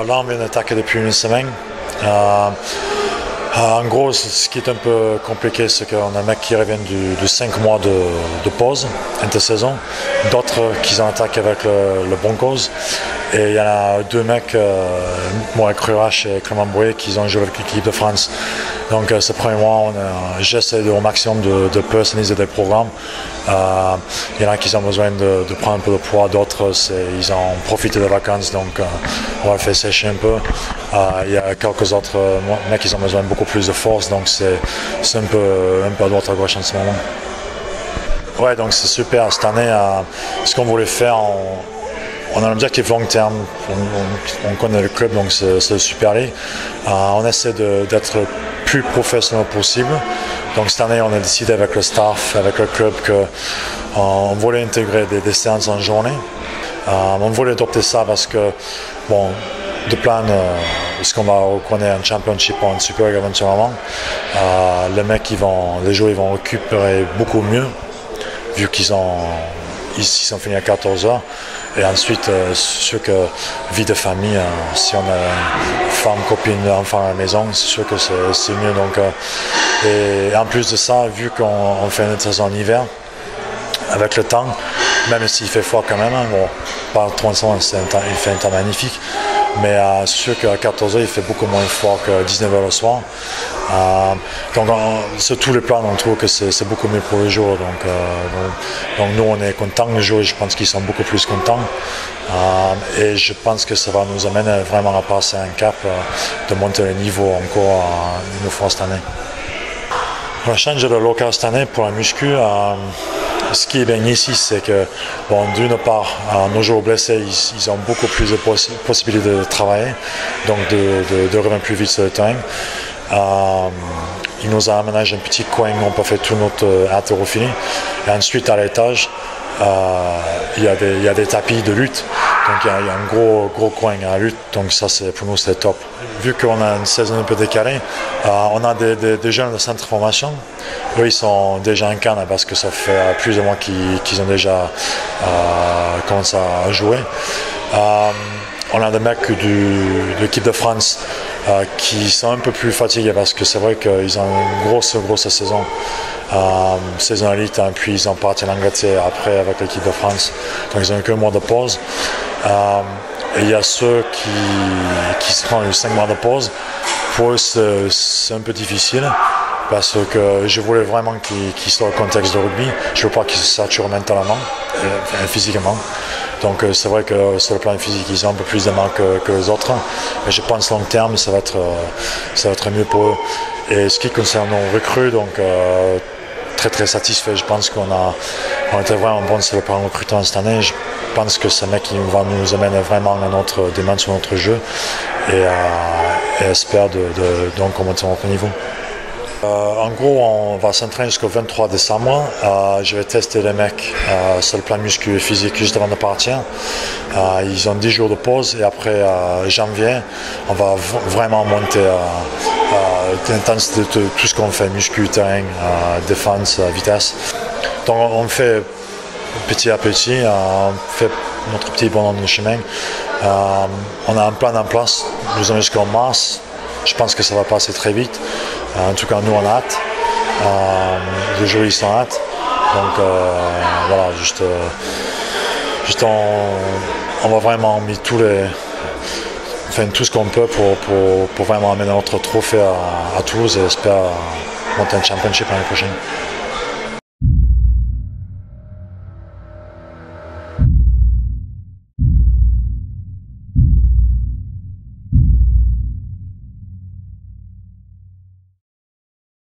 là, on vient d'attaquer depuis une semaine. En gros, ce qui est un peu compliqué, c'est qu'on a un mec qui revient de 5 mois de pause, intersaison, d'autres qui en attaquent avec le Broncos. Et il y en a 2 mecs, moi, Cruach et Clément Brouet, qui ont joué avec l'équipe de France. Donc, ce premier mois, j'essaie au maximum de personnaliser des programmes. Il y en a qui ont besoin de prendre un peu de poids, d'autres, ils ont profité des vacances, donc on va le faire sécher un peu. Il y a quelques autres mecs qui ont besoin de beaucoup plus de force, donc c'est un peu à droite à gauche en ce moment. Ouais, donc c'est super. Cette année, ce qu'on voulait faire, on a un objectif long terme, on connaît le club, donc c'est le Super League. On essaie d'être le plus professionnel possible. Donc cette année, on a décidé avec le staff, avec le club, qu'on voulait intégrer des séances en journée. On voulait adopter ça parce que, bon, de plan, ce qu'on va reconnaître en Championship ou en Super League éventuellement, les joueurs ils vont récupérer beaucoup mieux, vu qu'ils sont finis à 14 heures. Et ensuite, c'est sûr que vie de famille, si on a femme, copine, enfant à la maison, c'est sûr que c'est mieux. Donc, et en plus de ça, vu qu'on fait une saison en hiver, avec le temps, même s'il fait froid quand même, bon, pas trop longtemps, il fait un temps magnifique, mais c'est sûr qu'à 14 h il fait beaucoup moins froid que 19 h le soir. Donc sur tous les plans, on trouve que c'est beaucoup mieux pour les joueurs. Donc nous, on est contents, les joueurs, je pense qu'ils sont beaucoup plus contents. Et je pense que ça va nous amener vraiment à passer un cap, de monter le niveau encore une fois cette année. On va changer de local cette année pour la muscu. Ce qui est bien ici, c'est que, bon, d'une part, nos joueurs blessés, ils ont beaucoup plus de possibilités de travailler, donc de revenir plus vite sur le terrain. Il nous a aménagé un petit coin où on peut faire tout notre haltérophilie. Et ensuite, à l'étage, il y a des tapis de lutte. Donc il y a un gros coin à la lutte, donc ça pour nous c'est top. Vu qu'on a une saison un peu décalée, on a des jeunes de centre de formation. Eux ils sont déjà en Cannes parce que ça fait plusieurs mois qu'ils ont déjà commencé à jouer. On a des mecs de l'équipe de France qui sont un peu plus fatigués parce que c'est vrai qu'ils ont une grosse saison. Saison élite, hein, puis ils ont parti en Angleterre après avec l'équipe de France. Donc ils ont eu qu'un mois de pause. Et il y a ceux qui se prennent 5 mois de pause. Pour eux, c'est un peu difficile parce que je voulais vraiment qu'ils soient au contexte de rugby. Je ne veux pas qu'ils se saturent mentalement et physiquement. Donc c'est vrai que sur le plan physique, ils ont un peu plus de mal que les autres. Mais je pense long terme, ça va être mieux pour eux. Et ce qui concerne nos recrues, donc très satisfait. Je pense qu'on était vraiment bon sur le plan recrutement cette année. Je pense que ce mec va nous amener vraiment à notre demande sur notre jeu et espère donc monter à notre niveau. En gros, on va s'entraîner jusqu'au 23 décembre. Je vais tester les mecs sur le plan muscu et physique juste avant de partir. Ils ont 10 jours de pause et après janvier, on va vraiment monter l'intensité de tout ce qu'on fait, muscu, terrain, défense, vitesse. Donc on fait petit à petit, on fait notre petit bonhomme de chemin. On a un plan en place, nous allons jusqu'en mars. Je pense que ça va passer très vite. En tout cas, nous, on a hâte. Les joueurs, ils sont hâte. Donc, voilà, on va vraiment mettre tout ce qu'on peut pour vraiment amener notre trophée à Toulouse et espère monter un championship l'année prochaine.